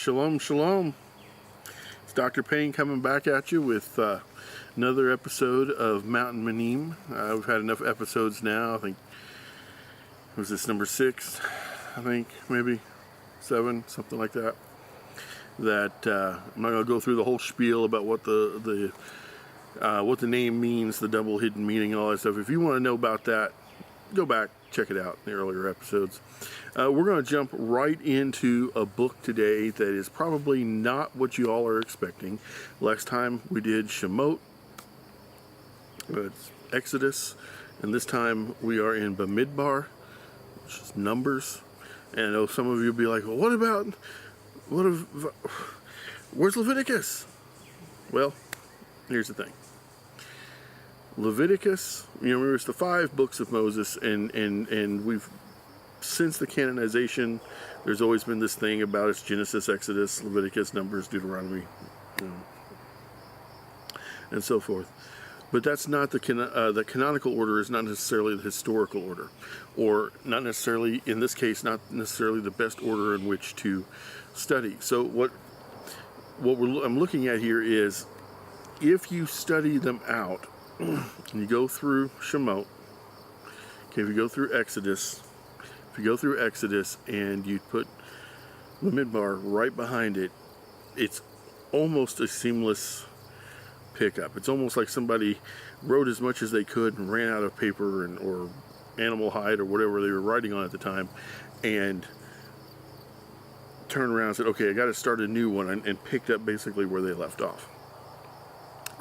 Shalom, shalom. It's Dr. Payne coming back at you with another episode of Mountain Menim. We've had enough episodes now. I think, was this number 6? I think, maybe 7, something like that. I'm not going to go through the whole spiel about what the name means, the double hidden meaning, and all that stuff. If you want to know about that, go back, check it out in the earlier episodes. We're going to jump right into a book today that is probably not what you all are expecting. Last time we did Shemot, it's Exodus, and this time we are in Bamidbar, which is Numbers. And I know some of you will be like, well, where's Leviticus? Well, here's the thing. Leviticus, remember, it's the 5 books of Moses, and we've, since the canonization, there's always been this thing about it's Genesis, Exodus, Leviticus, Numbers, Deuteronomy, and so forth. But that's not the canonical order is not necessarily the historical order, or not necessarily, in this case, not necessarily the best order in which to study. So what I'm looking at here is, if you study them out, and you go through Shemot, okay, if you go through Exodus, and you put Bamidbar right behind it, it's almost a seamless pickup. It's almost like somebody wrote as much as they could and ran out of paper or animal hide or whatever they were writing on at the time, and turned around and said, okay, I got to start a new one, and picked up basically where they left off,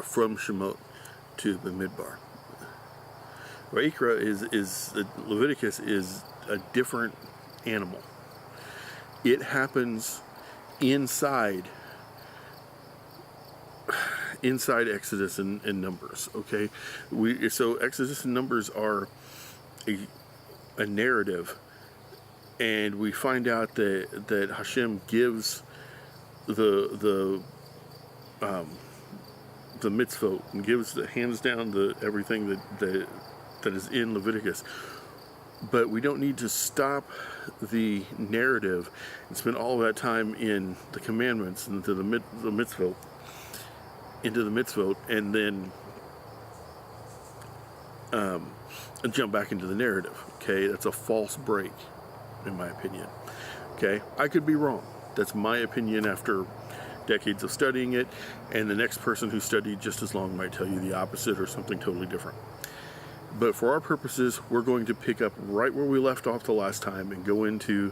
from Shemot to Bamidbar. Leviticus is a different animal. It happens inside Exodus and Numbers. Okay, so Exodus and Numbers are a narrative, and we find out that Hashem gives the mitzvot, and gives the hands down everything that is in Leviticus. But we don't need to stop the narrative and spend all of that time in the commandments and into the mitzvot, and then jump back into the narrative. Okay, that's a false break, in my opinion. Okay, I could be wrong. That's my opinion after decades of studying it, and the next person who studied just as long might tell you the opposite or something totally different. But for our purposes, we're going to pick up right where we left off the last time and go into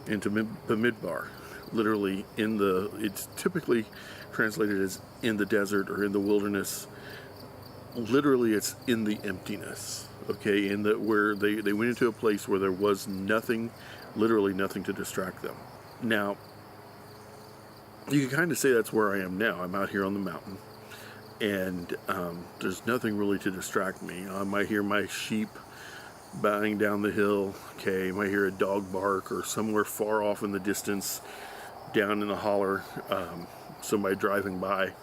Bamidbar. Literally it's typically translated as in the desert or in the wilderness. Literally, it's in the emptiness. Okay, where they went into a place where there was nothing, literally nothing to distract them. Now, you can kind of say that's where I am now. I'm out here on the mountain, and there's nothing really to distract me. I might hear my sheep bowing down the hill. Okay, I might hear a dog bark, or somewhere far off in the distance, down in the holler, somebody driving by.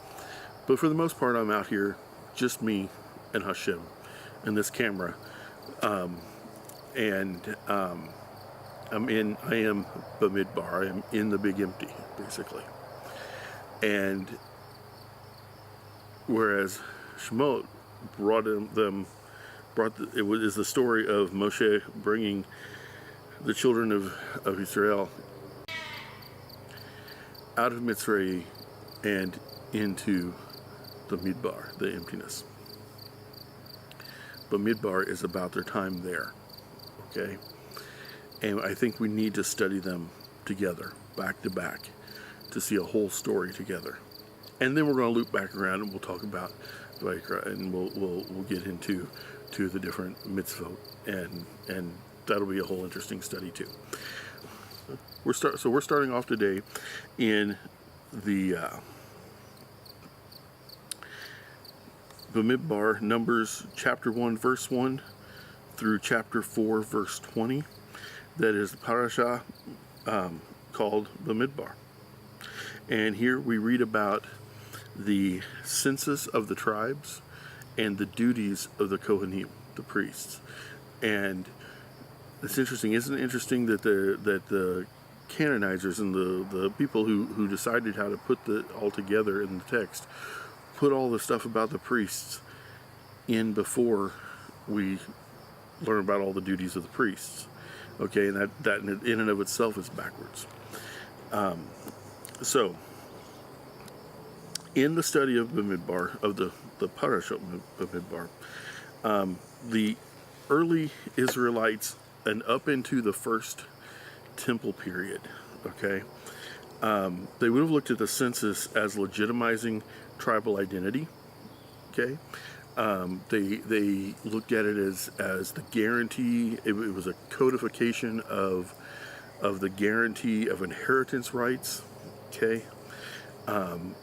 But for the most part, I'm out here, just me and Hashem, and this camera, I am Bamidbar. I am in the big empty, basically. And whereas Shemot is the story of Moshe bringing the children of Israel out of Mitzrayim and into the Midbar, the emptiness. But Midbar is about their time there, okay? And I think we need to study them together, back to back, to see a whole story together. And then we're going to loop back around and we'll talk about Vayikra, and we'll get into the different mitzvot, and that'll be a whole interesting study too. We're starting off today in the Bamidbar, Numbers chapter 1 verse 1 through chapter 4 verse 20. That is the parasha called Bamidbar. And here we read about the census of the tribes and the duties of the Kohanim, the priests. And it's interesting, isn't it interesting that the canonizers and the people who decided how to put it all together in the text put all the stuff about the priests in before we learn about all the duties of the priests. Okay, and that in and of itself is backwards. So, in the study of Bamidbar, of the Parashah of Bamidbar, the early Israelites and up into the first temple period, okay, they would have looked at the census as legitimizing tribal identity. Okay, they looked at it as the guarantee. It was a codification of the guarantee of inheritance rights. Okay,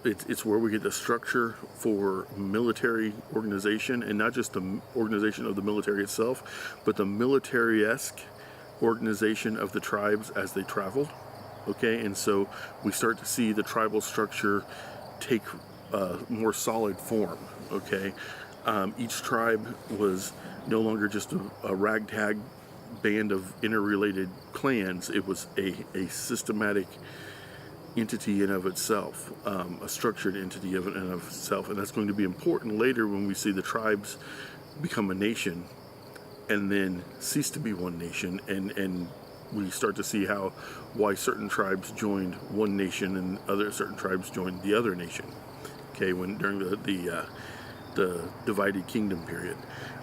it's where we get the structure for military organization, and not just the organization of the military itself, but the military-esque organization of the tribes as they traveled. Okay, and so we start to see the tribal structure take more solid form. Okay, each tribe was no longer just a ragtag band of interrelated clans. It was a systematic entity in of itself, a structured entity of and of itself, and that's going to be important later when we see the tribes become a nation and then cease to be one nation, and we start to see why certain tribes joined one nation and certain tribes joined the other nation. Okay, during the divided kingdom period.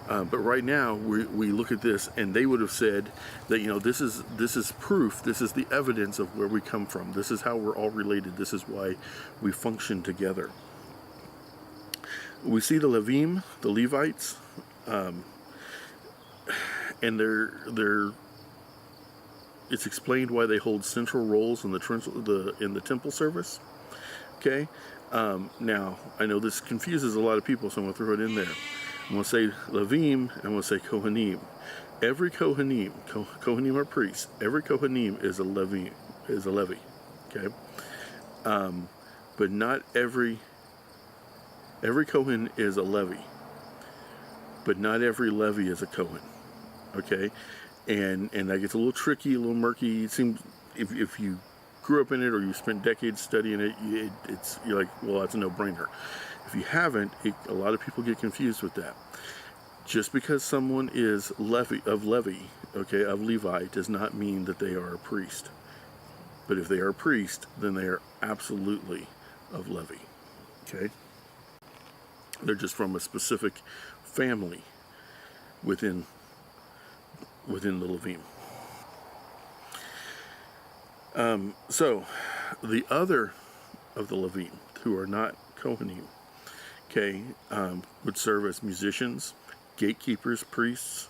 But right now we look at this, and they would have said that, this is proof, this is the evidence of where we come from. This is how we're all related. This is why we function together. We see the Levim, the Levites, and it's explained why they hold central roles in the temple service. Okay. Now, I know this confuses a lot of people, so I'm going to throw it in there. I'm going to say Levim, and I'm going to say Kohanim. Every Kohanim, Kohanim are priests. Every Kohanim is a Levi. Okay? But not every Kohen is a Levi. But not every Levi is a Kohen. Okay? And that gets a little tricky, a little murky. It seems, if you grew up in it or you spent decades studying it, you're like, well, that's a no-brainer. If you haven't, a lot of people get confused with that. Just because someone is of Levi, does not mean that they are a priest. But if they are a priest, then they are absolutely of Levi. Okay? They're just from a specific family within the Levim. So, the other of the Levim, who are not Kohanim, okay, would serve as musicians, gatekeepers, priests,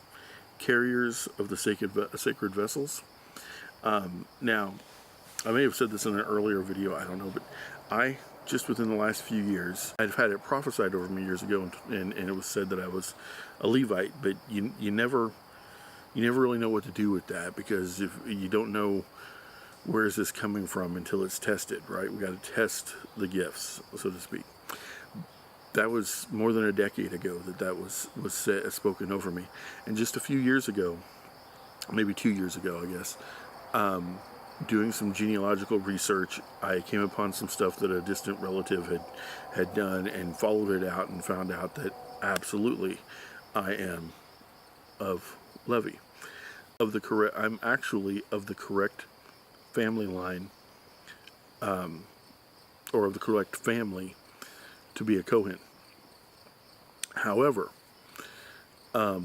carriers of the sacred vessels. Now, I may have said this in an earlier video, I don't know, but just within the last few years, I've had it prophesied over me years ago, and it was said that I was a Levite, but you never really know what to do with that, because if you don't know where is this coming from until it's tested, right? We got to test the gifts, so to speak. That was more than a decade ago that was spoken over me. And just a few years ago, maybe 2 years ago, I guess, doing some genealogical research, I came upon some stuff that a distant relative had done, and followed it out and found out that absolutely I am of Levi. I'm actually of the correct family line, or of the correct family to be a Kohen. However, I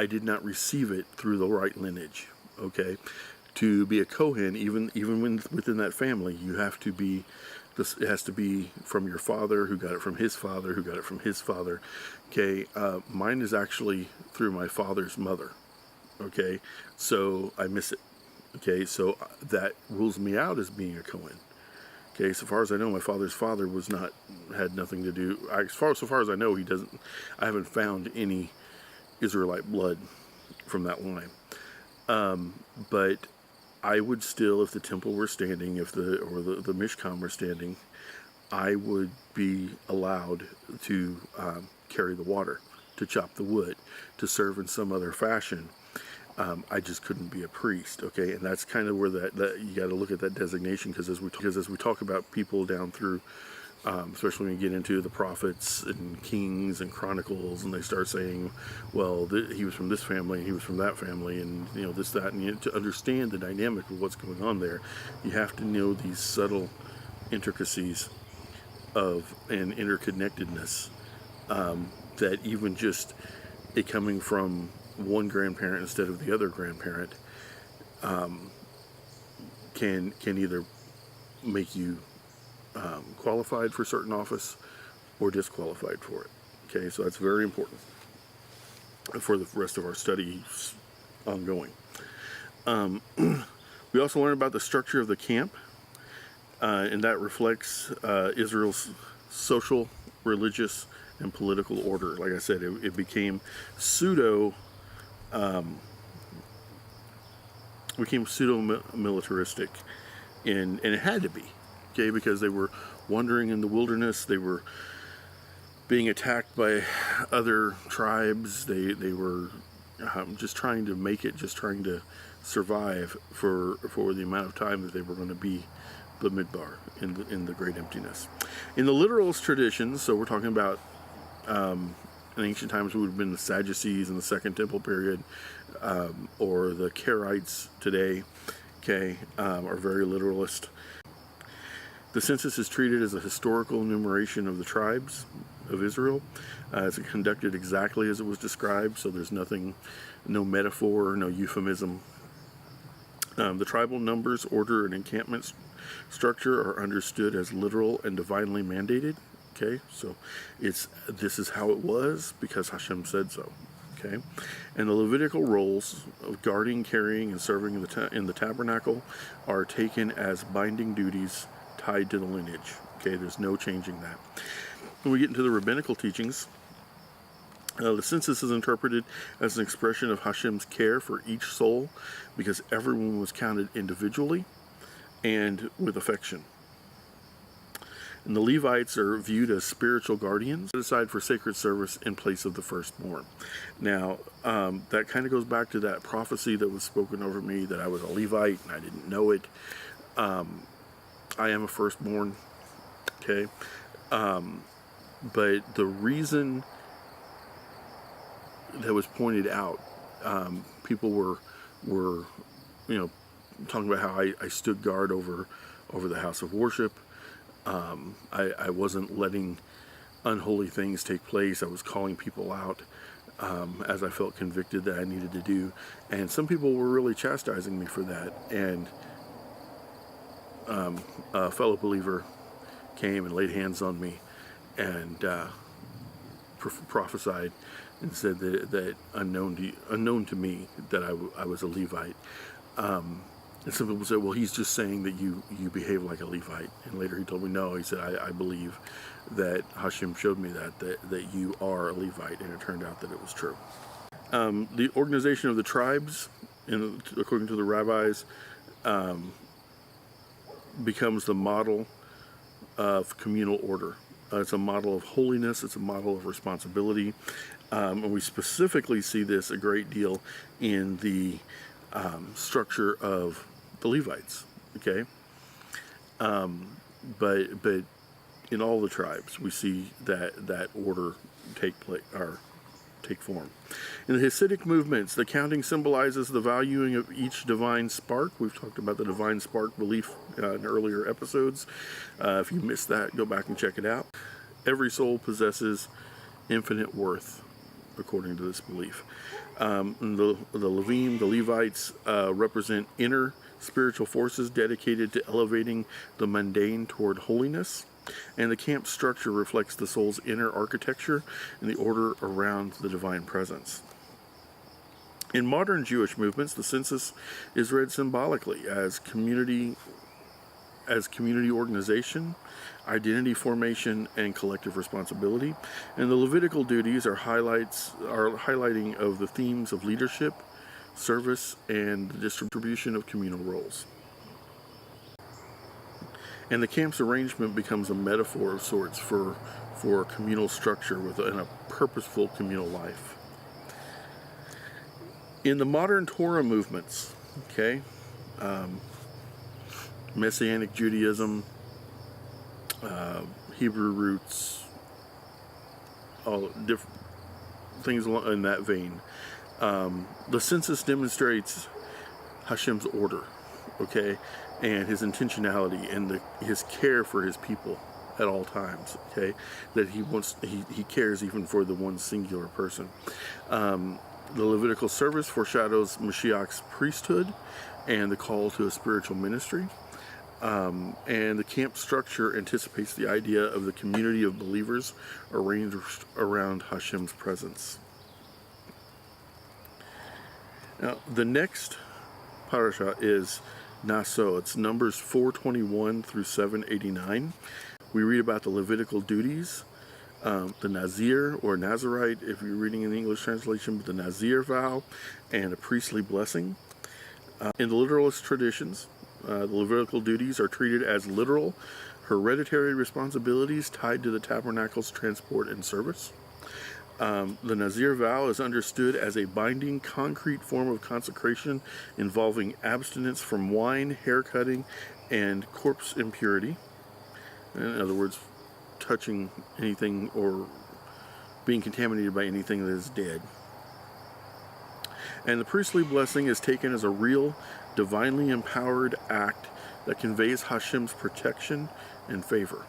did not receive it through the right lineage. Okay, to be a Kohen, even within that family, you have to be. It has to be from your father, who got it from his father, who got it from his father. Okay, mine is actually through my father's mother. Okay, so I miss it. Okay, so that rules me out as being a Kohen. Okay, so far as I know, my father's father had nothing to do. So far as I know, I haven't found any Israelite blood from that line. But I would still, if the temple were standing, or the Mishkan were standing, I would be allowed to carry the water, to chop the wood, to serve in some other fashion. I just couldn't be a priest. Okay, and that's kind of where that you got to look at that designation, because as we talk about people down through, especially when you get into the prophets and Kings and Chronicles, and they start saying, well, he was from this family and he was from that family, and this, that, and to understand the dynamic of what's going on there, you have to know these subtle intricacies of and interconnectedness, that even just it coming from one grandparent instead of the other grandparent can either make you qualified for certain office or disqualified for it. Okay, so that's very important for the rest of our study ongoing. We also learn about the structure of the camp, and that reflects Israel's social, religious, and political order. Like I said, it became pseudo-militaristic, and it had to be, okay, because they were wandering in the wilderness. They were being attacked by other tribes. They were just trying to make it, just trying to survive for the amount of time that they were going to be the Midbar in the Great Emptiness. In the literalist traditions, so we're talking about in ancient times, it would have been the Sadducees in the Second Temple period, or the Karaites today, okay, are very literalist. The census is treated as a historical enumeration of the tribes of Israel. It's conducted exactly as it was described, so there's nothing, no metaphor, no euphemism. The tribal numbers, order, and encampment structure are understood as literal and divinely mandated. Okay, so this is how it was because Hashem said so. Okay, and the Levitical roles of guarding, carrying, and serving in the tabernacle are taken as binding duties tied to the lineage. Okay, there's no changing that. When we get into the rabbinical teachings, the census is interpreted as an expression of Hashem's care for each soul, because everyone was counted individually and with affection. And the Levites are viewed as spiritual guardians, set aside for sacred service in place of the firstborn. Now, that kind of goes back to that prophecy that was spoken over me that I was a Levite and I didn't know it. I am a firstborn, okay? But the reason that was pointed out, people were talking about how I stood guard over the house of worship. I wasn't letting unholy things take place. I was calling people out as I felt convicted that I needed to do. And some people were really chastising me for that. And a fellow believer came and laid hands on me and prophesied and said that unknown to me that I was a Levite. And some people said, well, he's just saying that you behave like a Levite. And later he told me, no, he said, I believe that Hashem showed me that you are a Levite. And it turned out that it was true. The organization of the tribes, according to the rabbis, becomes the model of communal order. It's a model of holiness. It's a model of responsibility. And we specifically see this a great deal in the structure of the Levites, okay? But in all the tribes, we see that order take form. In the Hasidic movements, the counting symbolizes the valuing of each divine spark. We've talked about the divine spark belief in earlier episodes. If you missed that, go back and check it out. Every soul possesses infinite worth, according to this belief. The Levim, the Levites, represent inner spiritual forces dedicated to elevating the mundane toward holiness. And the camp structure reflects the soul's inner architecture and the order around the divine presence. In modern Jewish movements, the census is read symbolically as community organization, identity formation, and collective responsibility. And the Levitical duties are highlighting of the themes of leadership, service, and the distribution of communal roles. And the camp's arrangement becomes a metaphor of sorts for communal structure and a purposeful communal life. In the modern Torah movements, okay, Messianic Judaism, Hebrew roots, all different things in that vein. The census demonstrates Hashem's order, okay, and his intentionality and his care for his people at all times, okay, that he cares even for the one singular person. The Levitical service foreshadows Mashiach's priesthood and the call to a spiritual ministry. And the camp structure anticipates the idea of the community of believers arranged around Hashem's presence. Now, the next parasha is Naso. It's Numbers 4:21 through 7:89. We read about the Levitical duties, the Nazir or Nazirite, if you're reading in the English translation, but the Nazir vow and a priestly blessing. In the literalist traditions, the Levitical duties are treated as literal, hereditary responsibilities tied to the tabernacle's transport and service. The Nazir vow is understood as a binding, concrete form of consecration involving abstinence from wine, hair cutting, and corpse impurity. In other words, touching anything or being contaminated by anything that is dead. And the priestly blessing is taken as a real, divinely empowered act that conveys Hashem's protection and favor.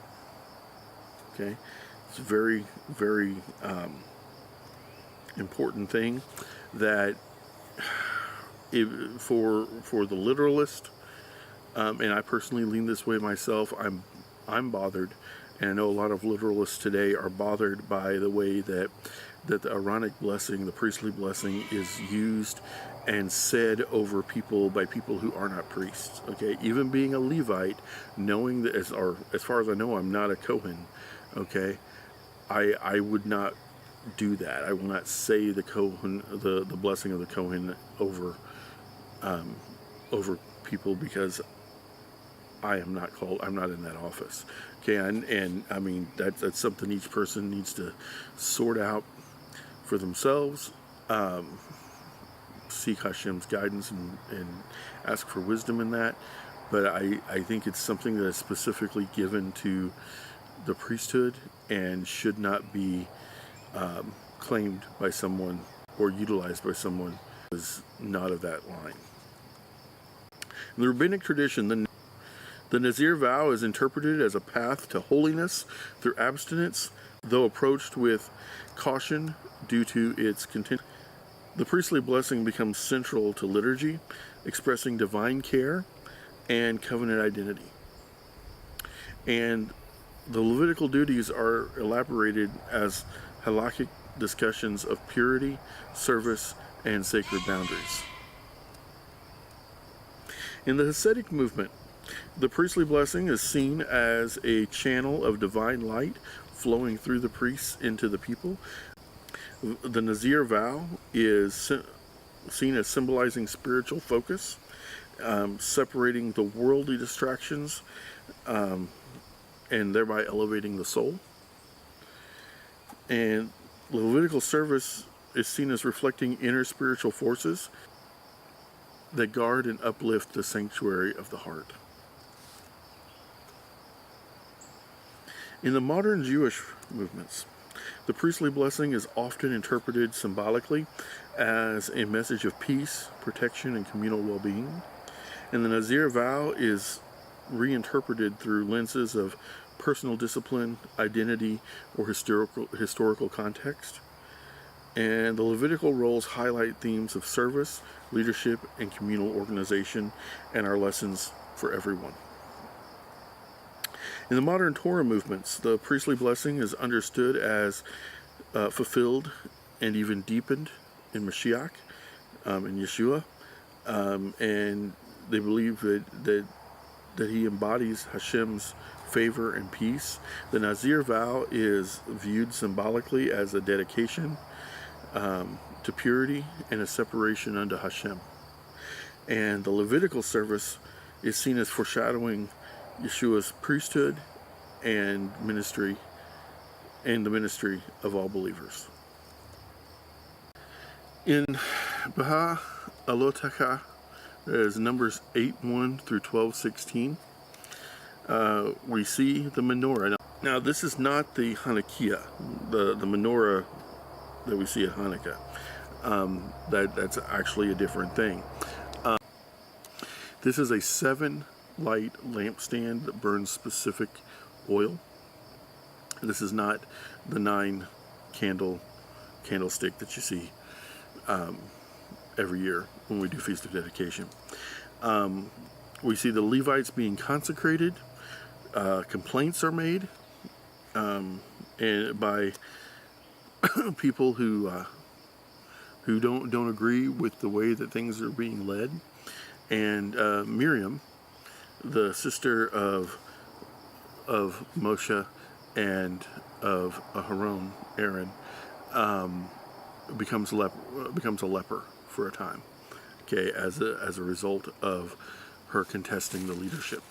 Okay? It's a very, very important thing that for the literalist, and I personally lean this way myself, I'm bothered, and I know a lot of literalists today are bothered by the way that the Aaronic blessing, the priestly blessing, is used and said over people by people who are not priests. Okay, even being a Levite, knowing that as far as I know, I'm not a Kohen. Okay, I would not do that. I will not say the Kohen, the blessing of the Kohen over people, because I am not called. I'm not in that office. Okay, and I mean that's something each person needs to sort out for themselves. Seek Hashem's guidance and ask for wisdom in that. But I think it's something that is specifically given to the priesthood and should not be claimed by someone or utilized by someone who is not of that line. In the rabbinic tradition, the Nazir vow is interpreted as a path to holiness through abstinence, though approached with caution due to its content. The priestly blessing becomes central to liturgy, expressing divine care and covenant identity. And the Levitical duties are elaborated as halakhic discussions of purity, service, and sacred boundaries. In the Hasidic movement, the priestly blessing is seen as a channel of divine light flowing through the priests into the people. The Nazir vow is seen as symbolizing spiritual focus, separating the worldly distractions, and thereby elevating the soul. And the Levitical service is seen as reflecting inner spiritual forces that guard and uplift the sanctuary of the heart. In the modern Jewish movements, the priestly blessing is often interpreted symbolically as a message of peace, protection, and communal well-being. And the Nazir vow is reinterpreted through lenses of personal discipline, identity, or historical context. And the Levitical roles highlight themes of service, leadership, and communal organization, and are lessons for everyone. In the modern Torah movements, the priestly blessing is understood as fulfilled and even deepened in Mashiach, in Yeshua, and they believe that he embodies Hashem's favor and peace. The Nazir vow is viewed symbolically as a dedication to purity and a separation unto Hashem. And the Levitical service is seen as foreshadowing Yeshua's priesthood and ministry, and the ministry of all believers. In Baha Alotaka is Numbers 8:1 through 12:16. We see the menorah. Now this is not the Hanukkah, the menorah that we see at Hanukkah. That's actually a different thing. This is a 7-light lampstand that burns specific oil. This is not the 9-candlestick that you see every year when we do Feast of Dedication. We see the Levites being consecrated. Complaints are made and by people who don't agree with the way that things are being led. And Miriam, the sister of Moshe and of Aaron, becomes a leper for a time. Okay, as a result of her contesting the leadership.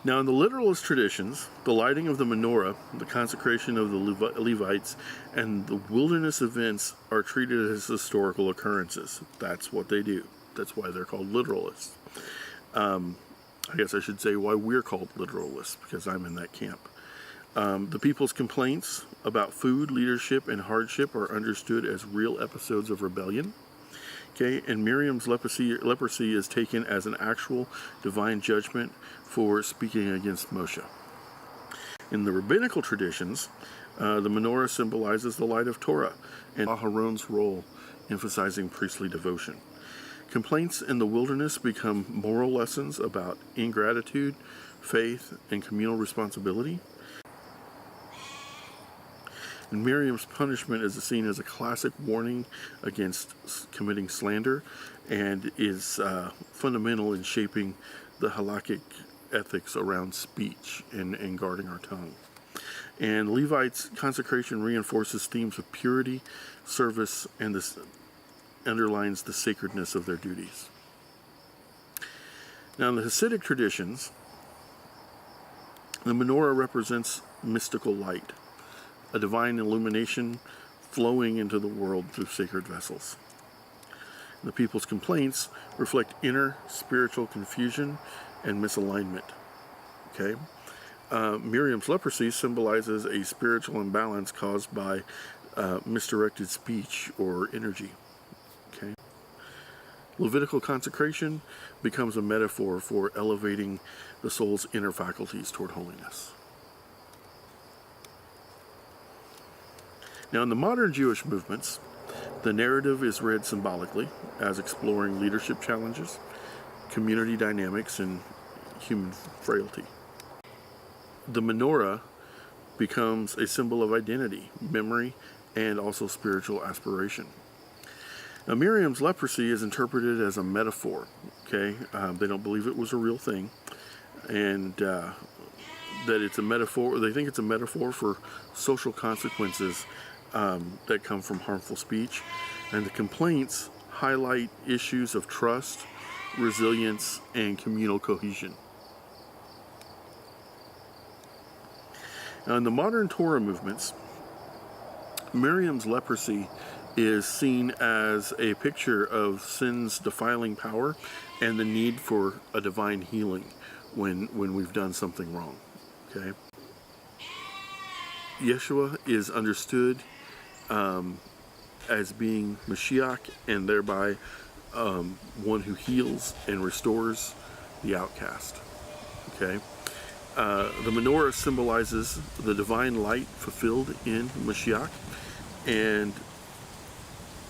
Now, in the literalist traditions, the lighting of the menorah, the consecration of the Levites, and the wilderness events are treated as historical occurrences. That's what they do. That's why they're called literalists. I guess I should say why we're called literalists, because I'm in that camp. The people's complaints about food, leadership, and hardship are understood as real episodes of rebellion. Okay, and Miriam's leprosy is taken as an actual divine judgment for speaking against Moshe. In the rabbinical traditions, the menorah symbolizes the light of Torah and Aharon's role, emphasizing priestly devotion. Complaints in the wilderness become moral lessons about ingratitude, faith, and communal responsibility. And Miriam's punishment is seen as a classic warning against committing slander and is fundamental in shaping the halakhic ethics around speech and guarding our tongue. And Levites' consecration reinforces themes of purity, service, and this underlines the sacredness of their duties. Now, in the Hasidic traditions, the menorah represents mystical light, a divine illumination flowing into the world through sacred vessels. The people's complaints reflect inner spiritual confusion and misalignment. Okay, Miriam's leprosy symbolizes a spiritual imbalance caused by misdirected speech or energy. Okay, Levitical consecration becomes a metaphor for elevating the soul's inner faculties toward holiness. Now, in the modern Jewish movements, the narrative is read symbolically as exploring leadership challenges, community dynamics, and human frailty. The menorah becomes a symbol of identity, memory, and also spiritual aspiration. Now, Miriam's leprosy is interpreted as a metaphor. Okay, they don't believe it was a real thing, and that it's a metaphor. They think it's a metaphor for social consequences that come from harmful speech, and the complaints highlight issues of trust, resilience, and communal cohesion. Now, in the modern Torah movements, Miriam's leprosy is seen as a picture of sin's defiling power and the need for a divine healing when we've done something wrong. Okay, Yeshua is understood as being Mashiach, and thereby one who heals and restores the outcast. Okay, the menorah symbolizes the divine light fulfilled in Mashiach, and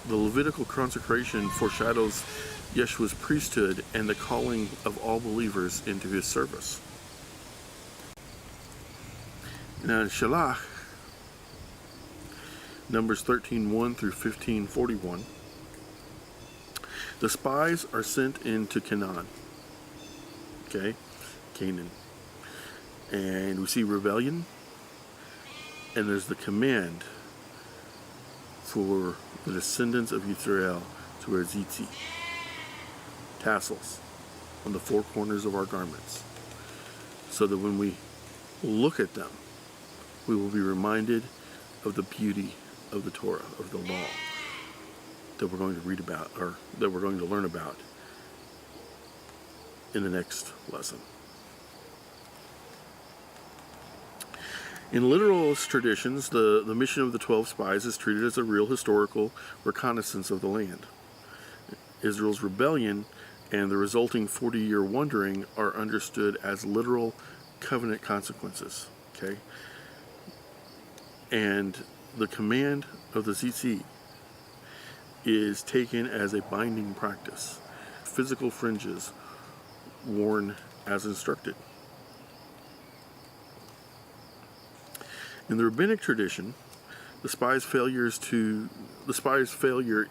the Levitical consecration foreshadows Yeshua's priesthood and the calling of all believers into his service. Now, in Shalach, Numbers 13:1 through 15:41, the spies are sent into Canaan. Okay, Canaan. And we see rebellion, and there's the command for the descendants of Israel to wear tzitzit, tassels, on the four corners of our garments, so that when we look at them, we will be reminded of the beauty of the Torah, of the law, that we're going to read about, or that we're going to learn about in the next lesson. In literalist traditions, the mission of the 12 spies is treated as a real historical reconnaissance of the land. Israel's rebellion and the resulting 40-year wandering are understood as literal covenant consequences. Okay? And the command of the tzitzit is taken as a binding practice. Physical fringes worn as instructed. In the rabbinic tradition, the spy's failure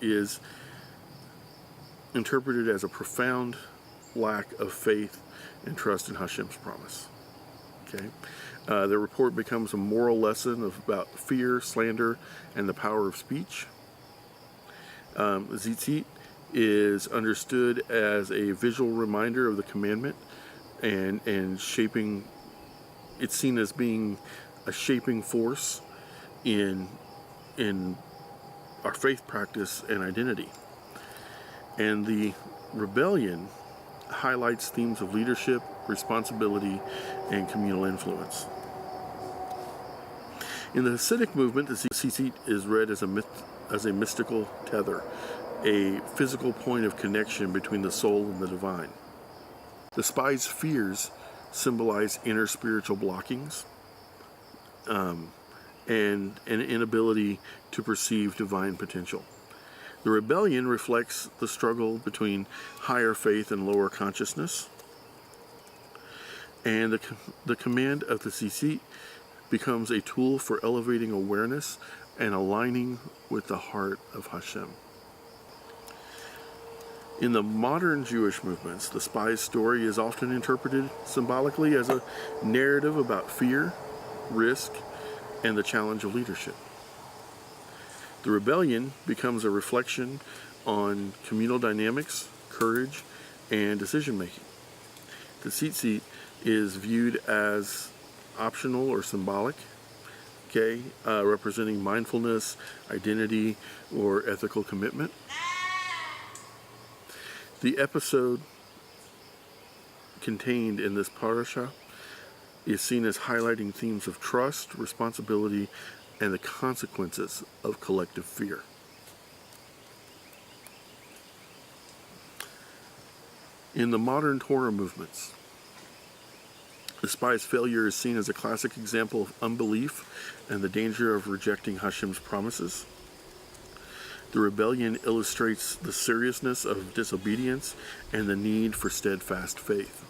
is interpreted as a profound lack of faith and trust in Hashem's promise. Okay, the report becomes a moral lesson about fear, slander, and the power of speech. Tzitzit is understood as a visual reminder of the commandment, and shaping. It's seen as being a shaping force in our faith practice and identity. And the rebellion highlights themes of leadership, responsibility, and communal influence. In the Hasidic movement, the tzitzit is read as a mystical tether, a physical point of connection between the soul and the divine. The spy's fears symbolize inner spiritual blockings, and an inability to perceive divine potential. The rebellion reflects the struggle between higher faith and lower consciousness. And the command of the tzitzit becomes a tool for elevating awareness and aligning with the heart of Hashem. In the modern Jewish movements, the spy's story is often interpreted symbolically as a narrative about fear, risk, and the challenge of leadership. The rebellion becomes a reflection on communal dynamics, courage, and decision-making. The tzitzit is viewed as optional or symbolic, representing mindfulness, identity, or ethical commitment. The episode contained in this parasha is seen as highlighting themes of trust, responsibility, and the consequences of collective fear. In the modern Torah movements, the spy's failure is seen as a classic example of unbelief and the danger of rejecting Hashem's promises. The rebellion illustrates the seriousness of disobedience and the need for steadfast faith.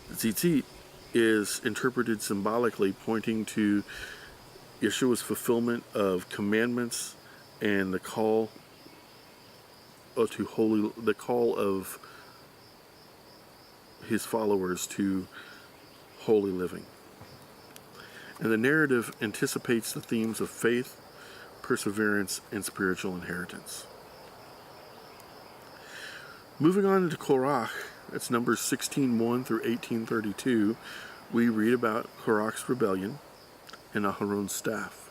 The tzitzit is interpreted symbolically, pointing to Yeshua's fulfillment of commandments and the call of his followers to holy living. And the narrative anticipates the themes of faith, perseverance, and spiritual inheritance. Moving on into Korach, it's Numbers 16:1 through 18:32, we read about Korach's rebellion and Aharon's staff.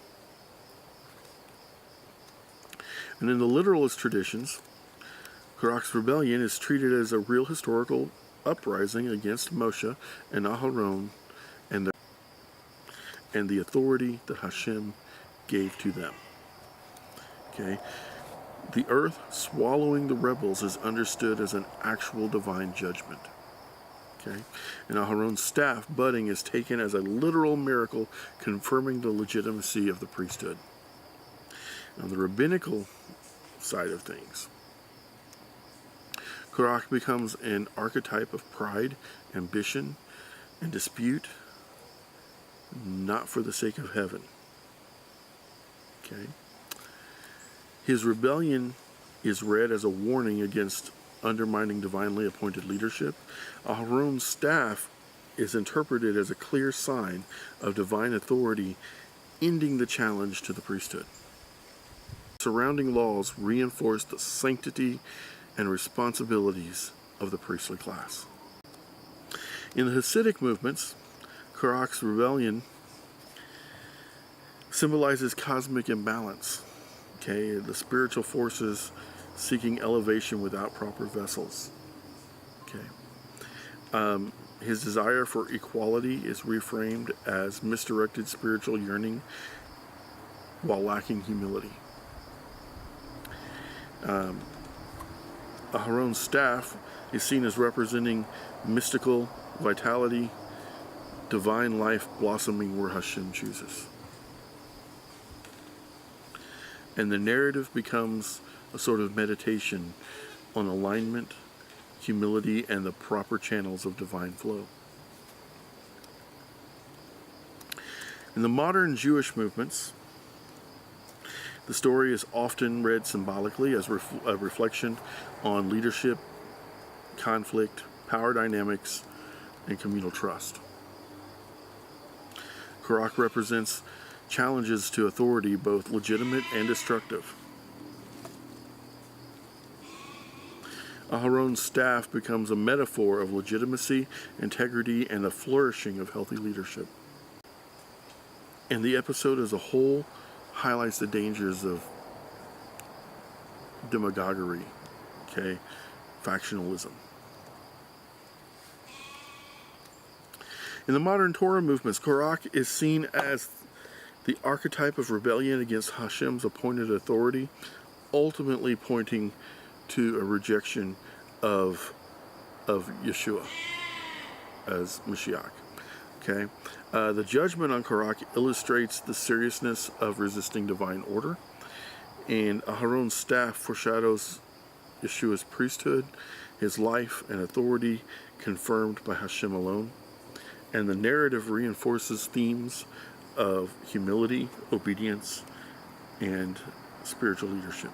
And in the literalist traditions, Korach's rebellion is treated as a real historical uprising against Moshe and Aharon and the authority that Hashem gave to them. Okay, the earth swallowing the rebels is understood as an actual divine judgment. Okay, and Aharon's staff budding is taken as a literal miracle, confirming the legitimacy of the priesthood. On the rabbinical side of things, Korach becomes an archetype of pride, ambition, and dispute, not for the sake of heaven. Okay. His rebellion is read as a warning against undermining divinely appointed leadership. Aharon's staff is interpreted as a clear sign of divine authority, ending the challenge to the priesthood. Surrounding laws reinforce the sanctity and responsibilities of the priestly class. In the Hasidic movements, Korach's rebellion symbolizes cosmic imbalance. Okay, the spiritual forces seeking elevation without proper vessels. Okay. His desire for equality is reframed as misdirected spiritual yearning while lacking humility. Aharon's staff is seen as representing mystical vitality, divine life blossoming where Hashem chooses. And the narrative becomes a sort of meditation on alignment, humility, and the proper channels of divine flow. In the modern Jewish movements, the story is often read symbolically as a reflection on leadership, conflict, power dynamics, and communal trust. Korach represents challenges to authority, both legitimate and destructive. Aharon's staff becomes a metaphor of legitimacy, integrity, and the flourishing of healthy leadership. And the episode as a whole highlights the dangers of demagoguery, okay, factionalism. In the modern Torah movements, Korach is seen as the archetype of rebellion against Hashem's appointed authority, ultimately pointing to a rejection of Yeshua as Mashiach. Okay, the judgment on Korach illustrates the seriousness of resisting divine order, and Aharon's staff foreshadows Yeshua's priesthood, his life and authority confirmed by Hashem alone, and the narrative reinforces themes of humility, obedience, and spiritual leadership.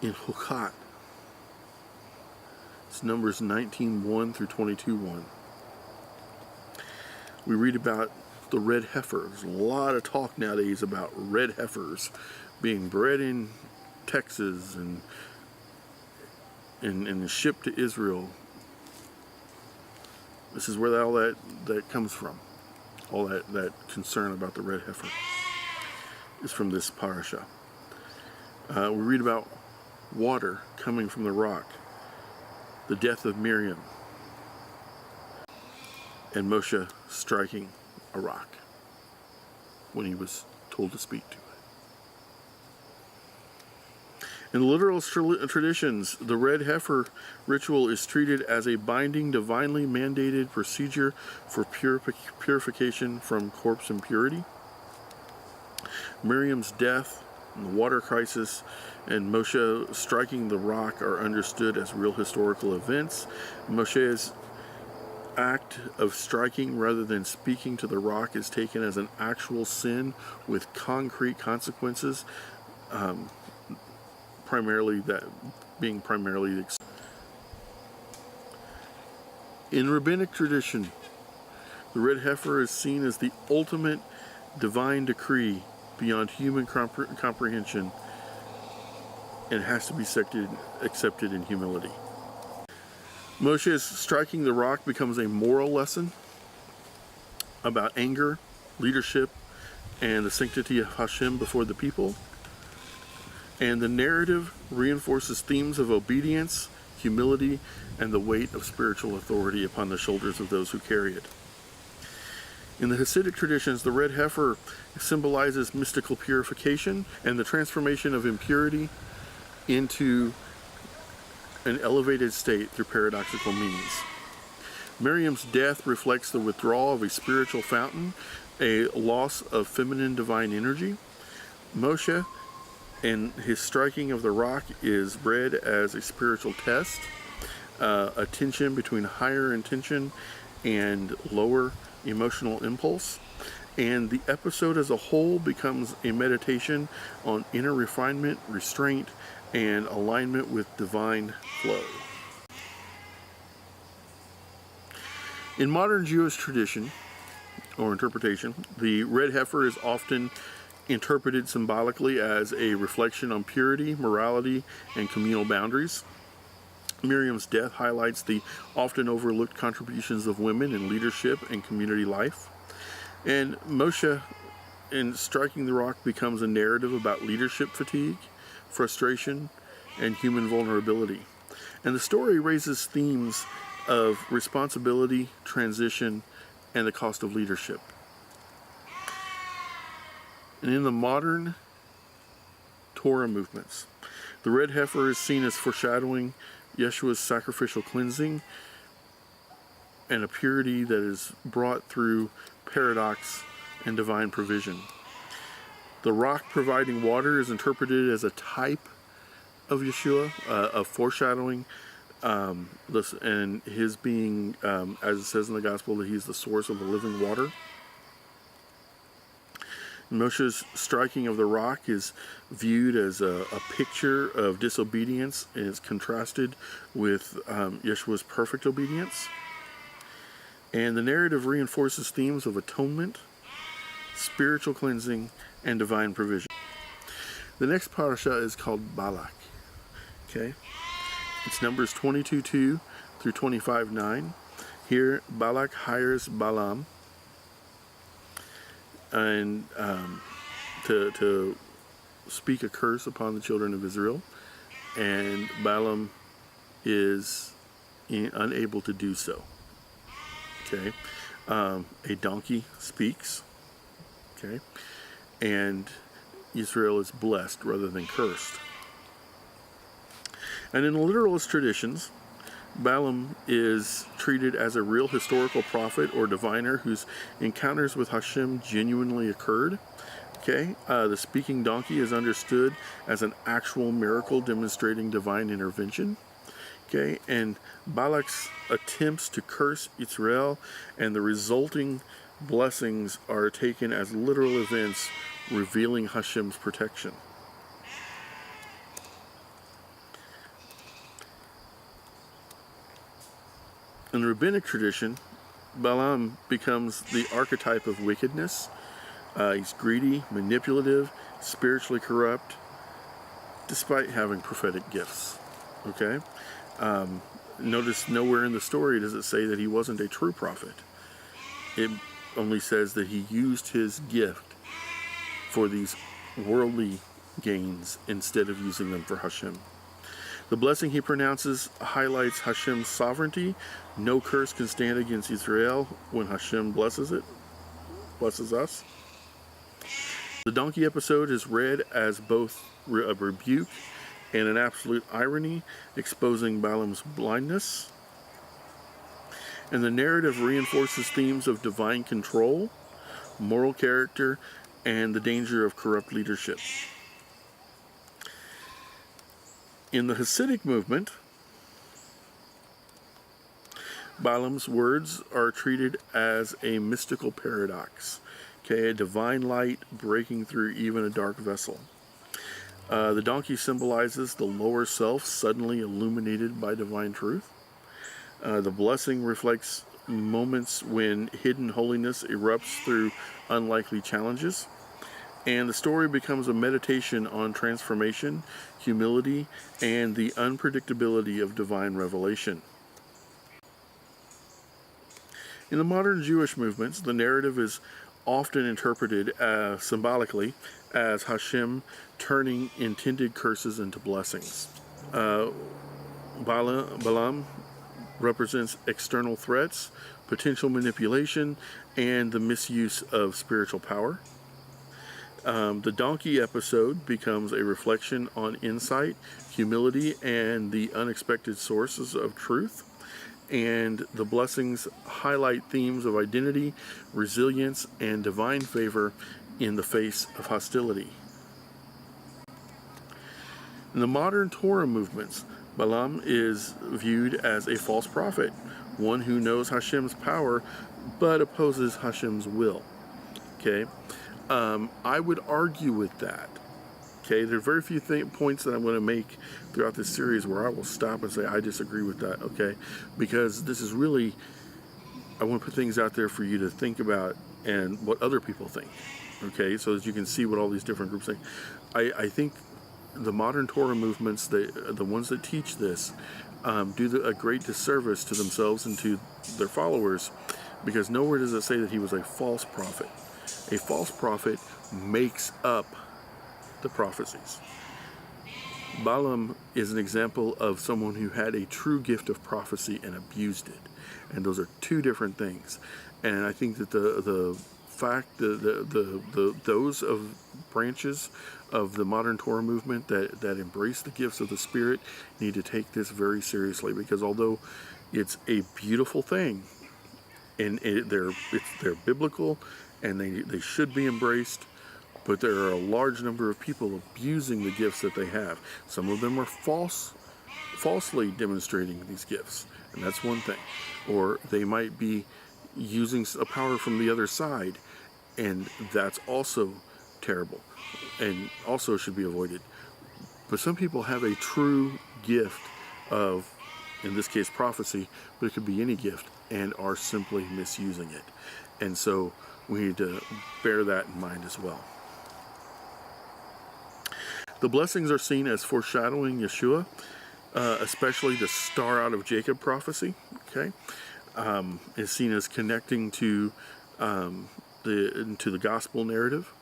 In Hukat, it's Numbers 19:1 through 22:1. We read about the red heifer. There's a lot of talk nowadays about red heifers being bred in Texas and shipped to Israel. This is where all that comes from. All that concern about the red heifer is from this parasha. We read about water coming from the rock, the death of Miriam, and Moshe striking a rock when he was told to speak to it. In literal traditions, the red heifer ritual is treated as a binding, divinely mandated procedure for purification from corpse impurity. Miriam's death, and the water crisis, and Moshe striking the rock are understood as real historical events. Moshe's act of striking rather than speaking to the rock is taken as an actual sin with concrete consequences, primarily in rabbinic tradition, the red heifer is seen as the ultimate divine decree beyond human comprehension and has to be accepted in humility. Moshe's striking the rock becomes a moral lesson about anger, leadership, and the sanctity of Hashem before the people. And the narrative reinforces themes of obedience, humility, and the weight of spiritual authority upon the shoulders of those who carry it. In the Hasidic traditions, the red heifer symbolizes mystical purification and the transformation of impurity into an elevated state through paradoxical means. Miriam's death reflects the withdrawal of a spiritual fountain, a loss of feminine divine energy. Moshe and his striking of the rock is read as a spiritual test, a tension between higher intention and lower emotional impulse. And the episode as a whole becomes a meditation on inner refinement, restraint, and alignment with divine flow. In modern Jewish tradition or interpretation, the red heifer is often interpreted symbolically as a reflection on purity, morality, and communal boundaries. Miriam's death highlights the often overlooked contributions of women in leadership and community life. And Moshe and striking the rock becomes a narrative about leadership fatigue, frustration, and human vulnerability. And the story raises themes of responsibility, transition, and the cost of leadership. And in the modern Torah movements, the red heifer is seen as foreshadowing Yeshua's sacrificial cleansing and a purity that is brought through paradox and divine provision. The rock providing water is interpreted as a type of Yeshua, of foreshadowing, and his being, as it says in the gospel, that he's the source of the living water. Moshe's striking of the rock is viewed as a picture of disobedience, and is contrasted with Yeshua's perfect obedience. And the narrative reinforces themes of atonement, spiritual cleansing, and divine provision. The next parasha is called Balak. Okay, it's Numbers 22:2 through 25:9. Here, Balak hires Balaam and to speak a curse upon the children of Israel, and Balaam is unable to do so. Okay, a donkey speaks. Okay, and Israel is blessed rather than cursed. And in literalist traditions, Balaam is treated as a real historical prophet or diviner whose encounters with Hashem genuinely occurred. Okay, the speaking donkey is understood as an actual miracle demonstrating divine intervention. Okay, and Balak's attempts to curse Israel and the resulting blessings are taken as literal events revealing Hashem's protection. In the rabbinic tradition, Balaam becomes the archetype of wickedness. He's greedy, manipulative, spiritually corrupt, despite having prophetic gifts. Okay? Notice nowhere in the story does it say that he wasn't a true prophet. It only says that he used his gift for these worldly gains instead of using them for Hashem. The blessing he pronounces highlights Hashem's sovereignty. No curse can stand against Israel when Hashem blesses us. The donkey episode is read as both a rebuke and an absolute irony, exposing Balaam's blindness. And the narrative reinforces themes of divine control, moral character, and the danger of corrupt leadership. In the Hasidic movement, Balaam's words are treated as a mystical paradox, okay, a divine light breaking through even a dark vessel. The donkey symbolizes the lower self suddenly illuminated by divine truth. The blessing reflects moments when hidden holiness erupts through unlikely challenges. And the story becomes a meditation on transformation, humility, and the unpredictability of divine revelation. In the modern Jewish movements, the narrative is often interpreted symbolically as Hashem turning intended curses into blessings. Balaam represents external threats, potential manipulation, and the misuse of spiritual power. The donkey episode becomes a reflection on insight, humility, and the unexpected sources of truth. And the blessings highlight themes of identity, resilience, and divine favor in the face of hostility. In the modern Torah movements, Balaam is viewed as a false prophet, one who knows Hashem's power but opposes Hashem's will. Okay? I would argue with that. Okay, there are very few points that I'm going to make throughout this series where I will stop and say I disagree with that. Okay, because this is really, I want to put things out there for you to think about and what other people think. Okay, so that you can see what all these different groups think. I think the modern Torah movements, the ones that teach this, do a great disservice to themselves and to their followers, because nowhere does it say that he was a false prophet. A false prophet makes up the prophecies. Balaam is an example of someone who had a true gift of prophecy and abused it. And those are two different things. And I think that the fact that those of branches of the modern Torah movement that embrace the gifts of the Spirit need to take this very seriously, because although it's a beautiful thing and they're biblical and they should be embraced, but there are a large number of people abusing the gifts that they have. Some of them are falsely demonstrating these gifts, and that's one thing. Or they might be using a power from the other side, and that's also terrible and also should be avoided. But some people have a true gift of, in this case, prophecy, but it could be any gift, and are simply misusing it. And so we need to bear that in mind as well. The blessings are seen as foreshadowing Yeshua, especially the star out of Jacob prophecy, okay, is seen as connecting to the gospel narrative.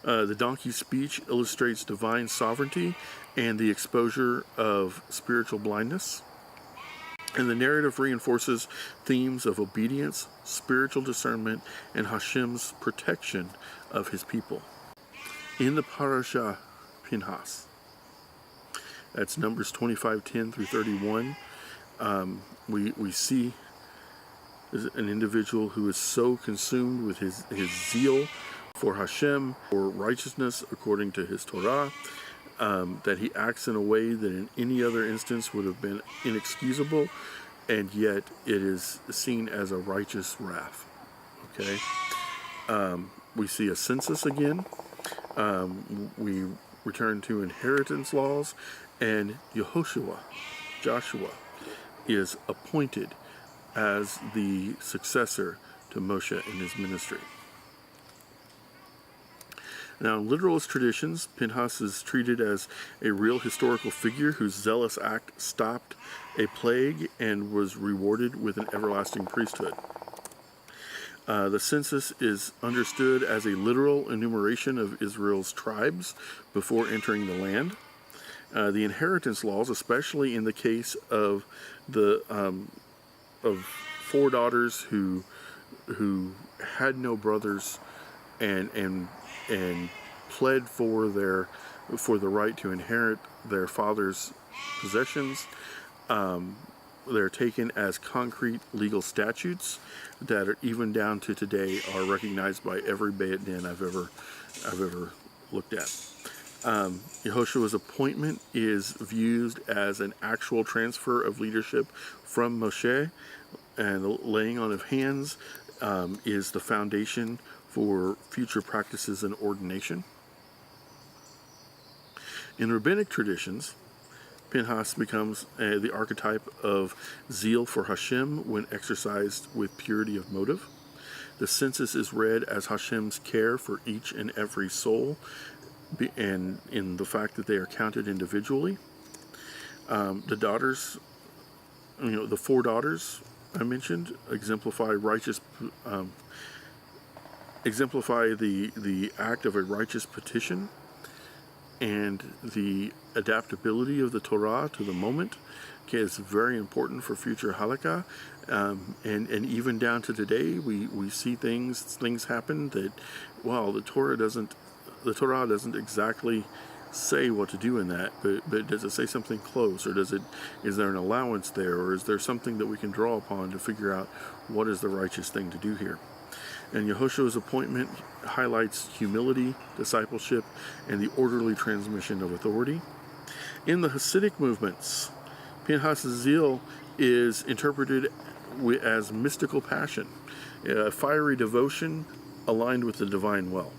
The donkey's speech illustrates divine sovereignty and the exposure of spiritual blindness. And the narrative reinforces themes of obedience, spiritual discernment, and Hashem's protection of his people. In the parasha Pinhas, that's Numbers 25:10 through 31, we see an individual who is so consumed with his zeal for Hashem, for righteousness according to his Torah, that he acts in a way that in any other instance would have been inexcusable, and yet it is seen as a righteous wrath. Okay, we see a census again. We return to inheritance laws, and Joshua is appointed as the successor to Moshe in his ministry. Now, in literalist traditions, Pinhas is treated as a real historical figure whose zealous act stopped a plague and was rewarded with an everlasting priesthood. The census is understood as a literal enumeration of Israel's tribes before entering the land. The inheritance laws, especially in the case of the of 4 daughters who had no brothers and pled for the right to inherit their father's possessions, they're taken as concrete legal statutes that are, even down to today, are recognized by every Beit Din I've ever looked at. Yehoshua's appointment is viewed as an actual transfer of leadership from Moshe, and the laying on of hands is the foundation for future practices and ordination. In rabbinic traditions, Pinhas becomes the archetype of zeal for Hashem when exercised with purity of motive. The census is read as Hashem's care for each and every soul, and in the fact that they are counted individually. The daughters, the 4 daughters I mentioned, exemplify the act of a righteous petition and the adaptability of the Torah to the moment. Okay, it's very important for future halakha, and even down to today, we see things happen that, wow, the Torah doesn't exactly say what to do in that, but does it say something close, or is there an allowance there, or is there something that we can draw upon to figure out what is the righteous thing to do here? And Yehoshua's appointment highlights humility, discipleship, and the orderly transmission of authority. In the Hasidic movements, Pinhas' zeal is interpreted as mystical passion, a fiery devotion aligned with the divine will.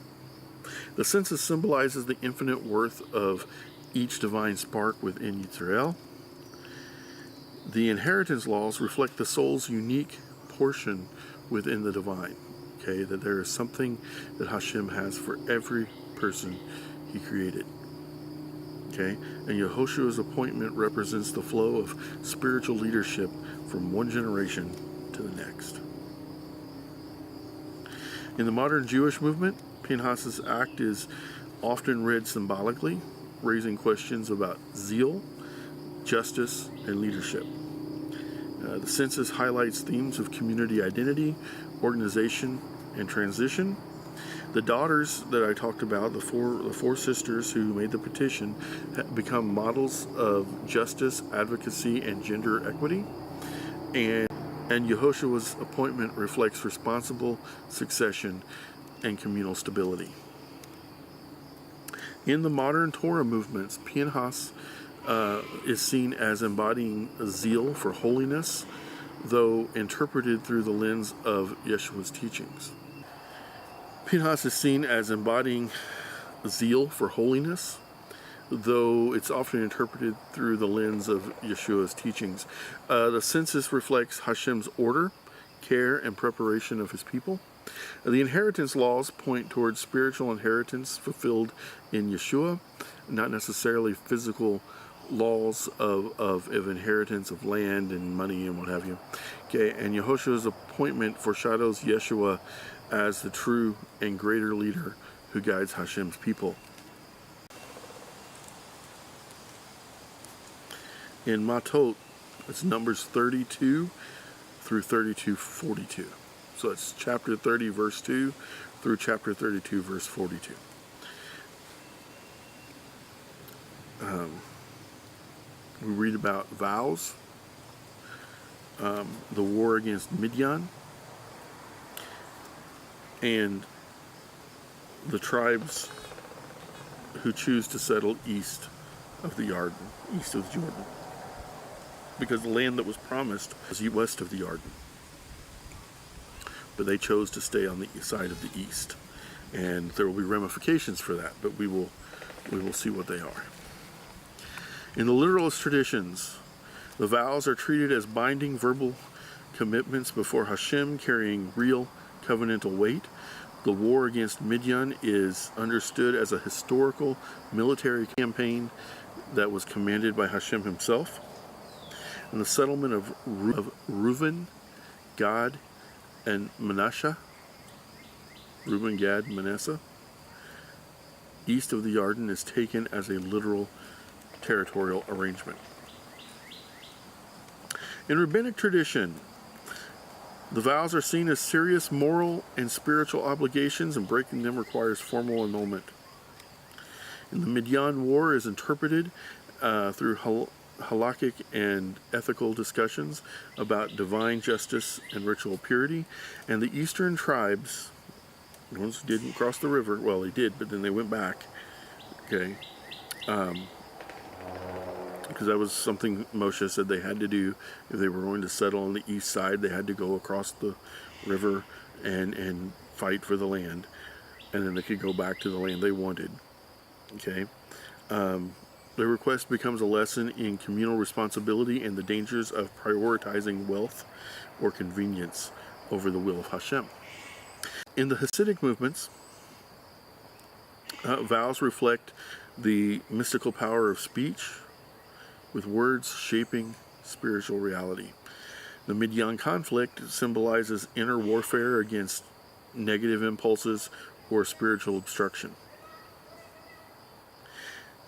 The census symbolizes the infinite worth of each divine spark within Yisrael. The inheritance laws reflect the soul's unique portion within the divine. Okay, that there is something that Hashem has for every person he created. Okay, and Yehoshua's appointment represents the flow of spiritual leadership from one generation to the next. In the modern Jewish movement, Pinhas's act is often read symbolically, raising questions about zeal, justice, and leadership. The census highlights themes of community identity, organization, and transition. The daughters that I talked about, the four sisters who made the petition, become models of justice, advocacy, and gender equity. And Yehoshua's appointment reflects responsible succession and communal stability. In the modern Torah movements, Pinhas is seen as embodying a zeal for holiness, though interpreted through the lens of Yeshua's teachings. Pinhas is seen as embodying zeal for holiness, though it's often interpreted through the lens of Yeshua's teachings. The census reflects Hashem's order, care, and preparation of his people. The inheritance laws point towards spiritual inheritance fulfilled in Yeshua, not necessarily physical laws of inheritance of land and money and what have you. Okay, and Yehoshua's appointment foreshadows Yeshua as the true and greater leader who guides Hashem's people. In Matot, it's Numbers 32 through 32:42. So it's chapter 30, verse 2 through chapter 32, verse 42. We read about vows, the war against Midian, and the tribes who choose to settle east of the Jordan, east of Jordan, because the land that was promised was west of the Jordan. But they chose to stay on the side of the east, and there will be ramifications for that, but we will see what they are. In the literalist traditions, the vows are treated as binding verbal commitments before Hashem, carrying real covenantal weight. The war against Midian is understood as a historical military campaign that was commanded by Hashem himself. And the settlement of Reuben, Gad, and Manasseh, Reuben, Gad, Manasseh, east of the Jordan, is taken as a literal territorial arrangement. In rabbinic tradition, the vows are seen as serious moral and spiritual obligations, and breaking them requires formal annulment. And the Midian War is interpreted through halakhic and ethical discussions about divine justice and ritual purity. And the eastern tribes, the ones who didn't cross the river, well, they did, but then they went back, okay, because that was something Moshe said they had to do. If they were going to settle on the east side, they had to go across the river and fight for the land, and then they could go back to the land they wanted. Okay, the request becomes a lesson in communal responsibility and the dangers of prioritizing wealth or convenience over the will of Hashem. In the Hasidic movements, vows reflect the mystical power of speech, with words shaping spiritual reality. The Midian conflict symbolizes inner warfare against negative impulses or spiritual obstruction.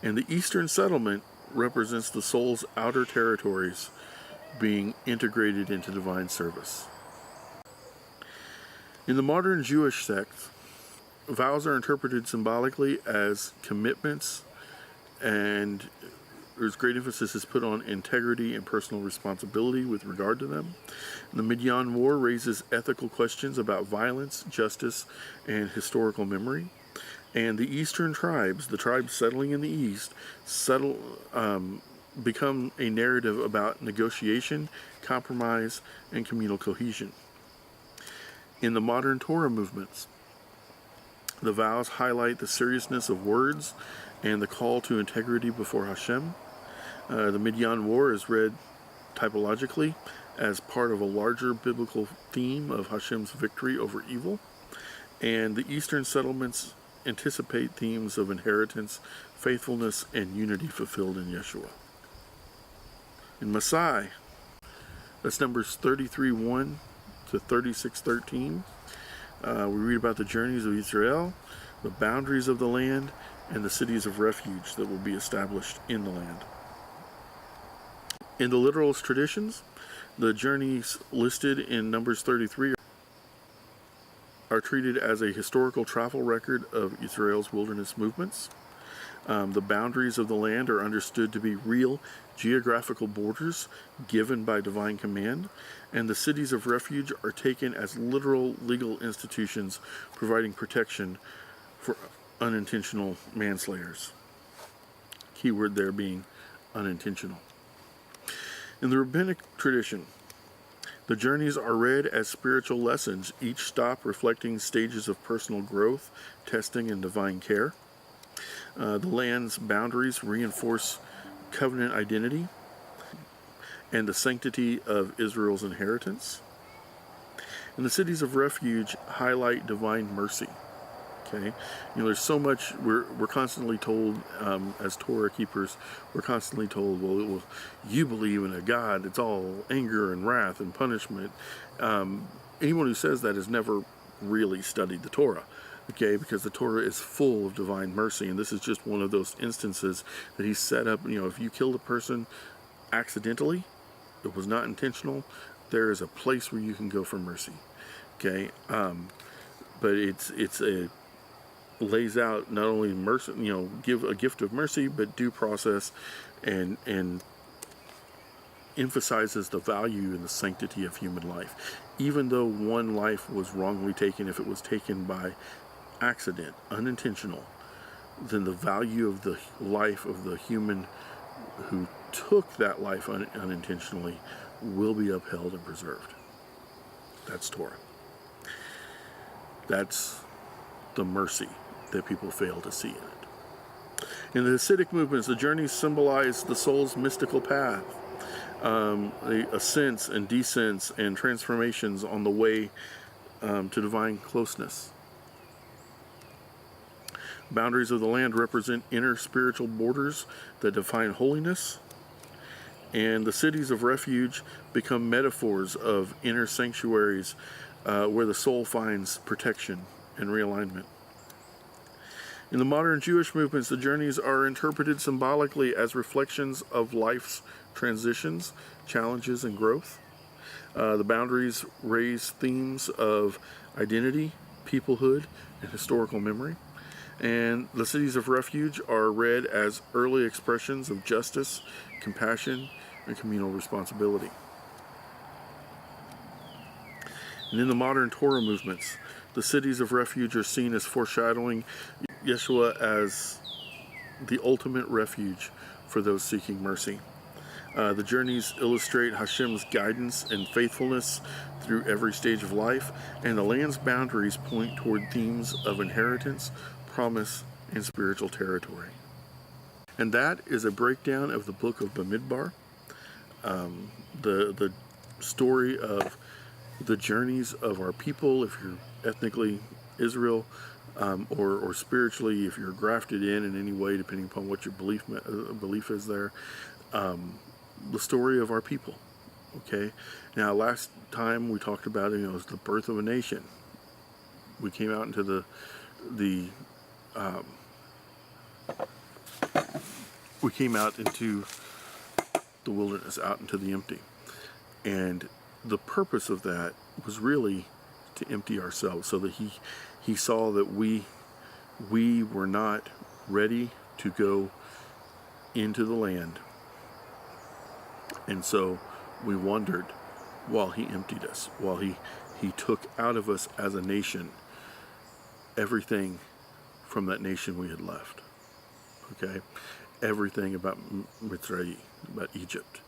And the Eastern settlement represents the soul's outer territories being integrated into divine service. In the modern Jewish sect, vows are interpreted symbolically as commitments, and there's great emphasis is put on integrity and personal responsibility with regard to them. The Midian War raises ethical questions about violence, justice, and historical memory. And the eastern tribes, the tribes settling in the east, become a narrative about negotiation, compromise, and communal cohesion. In the modern Torah movements, the vows highlight the seriousness of words and the call to integrity before Hashem. The Midian War is read typologically as part of a larger biblical theme of Hashem's victory over evil. And the Eastern settlements anticipate themes of inheritance, faithfulness, and unity fulfilled in Yeshua. In Masai, that's Numbers 33:1 to 36:13. We read about the journeys of Israel, the boundaries of the land, and the cities of refuge that will be established in the land. In the literalist traditions, the journeys listed in Numbers 33 are treated as a historical travel record of Israel's wilderness movements. The boundaries of the land are understood to be real geographical borders given by divine command, and the cities of refuge are taken as literal legal institutions providing protection for unintentional manslayers. Keyword there being unintentional. In the rabbinic tradition, the journeys are read as spiritual lessons, each stop reflecting stages of personal growth, testing, and divine care. The land's boundaries reinforce covenant identity and the sanctity of Israel's inheritance. And the cities of refuge highlight divine mercy. Okay, there's so much we're constantly told as Torah keepers. We're constantly told, well, you believe in a God that's all anger and wrath and punishment. Anyone who says that has never really studied the Torah. Okay, because the Torah is full of divine mercy, and this is just one of those instances that he set up. If you killed a person accidentally, it was not intentional, there is a place where you can go for mercy. Okay, but it's a lays out not only mercy, give a gift of mercy, but due process, and emphasizes the value and the sanctity of human life. Even though one life was wrongly taken, if it was taken by accident, unintentional, then the value of the life of the human who took that life unintentionally will be upheld and preserved. That's Torah. That's the mercy that people fail to see in it. In the Hasidic movements, the journeys symbolize the soul's mystical path, the ascents and descents and transformations on the way to divine closeness. Boundaries of the land represent inner spiritual borders that define holiness, and the cities of refuge become metaphors of inner sanctuaries where the soul finds protection and realignment. In the modern Jewish movements, the journeys are interpreted symbolically as reflections of life's transitions, challenges, and growth. The boundaries raise themes of identity, peoplehood, and historical memory. And the cities of refuge are read as early expressions of justice, compassion, and communal responsibility. And in the modern Torah movements, the cities of refuge are seen as foreshadowing Yeshua as the ultimate refuge for those seeking mercy. The journeys illustrate Hashem's guidance and faithfulness through every stage of life, and the land's boundaries point toward themes of inheritance, promise, and spiritual territory. And that is a breakdown of the book of Bamidbar, the story of the journeys of our people, if you're ethnically Israel, or spiritually, if you're grafted in any way, depending upon what your belief is there. The story of our people. Okay. Now, last time we talked about it, it was the birth of a nation. We came out into the wilderness, out into the empty, and the purpose of that was really to empty ourselves, so that he saw that we were not ready to go into the land. And so we wandered while he emptied us, while he took out of us as a nation everything from that nation we had left. Okay? Everything about Mitzrayim, about Egypt,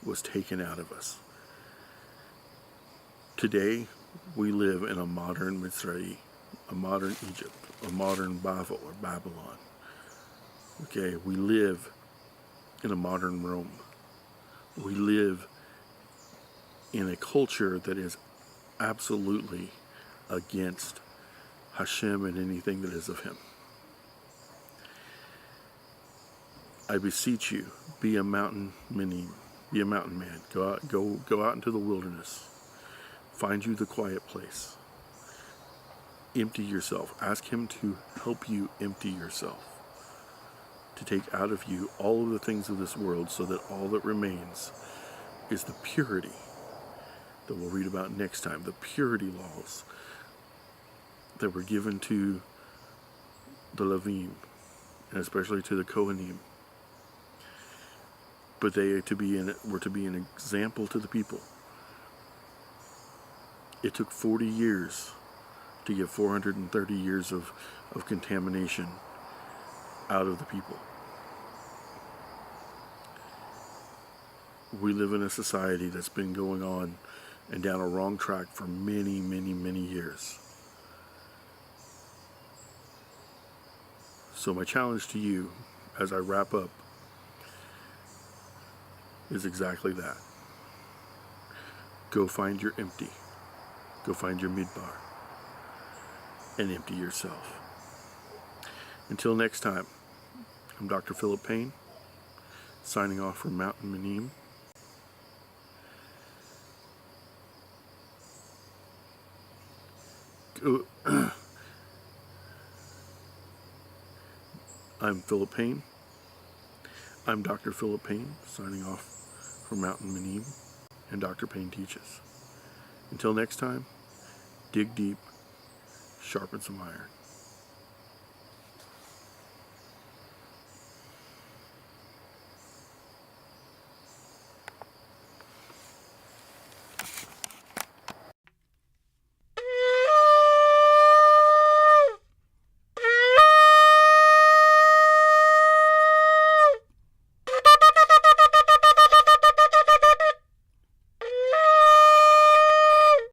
was taken out of us. Today, we live in a modern Mitzrayim, a modern Egypt, a modern Babel or Babylon. Okay? We live in a modern Rome. We live in a culture that is absolutely against Hashem and anything that is of him. I beseech you, be a mountain Menim, be a mountain man. Go out into the wilderness. Find you the quiet place. empty yourself. Ask him to help you empty yourself, to take out of you all of the things of this world, so that all that remains is the purity that we'll read about next time. The purity laws that were given to the Levim, and especially to the Kohanim. But they were to be an example to the people. It took 40 years to get 430 years of contamination out of the people. We live in a society that's been going on and down a wrong track for many, many, many years. So my challenge to you as I wrap up is exactly that. Go find your empty. Go find your midbar and empty yourself. Until next time, I'm Dr. Philip Payne, signing off from Mountain Menim. I'm Philip Payne. I'm Dr. Philip Payne, signing off from Mountain Menim and Dr. Payne Teaches. Until next time, dig deep, sharpen some iron.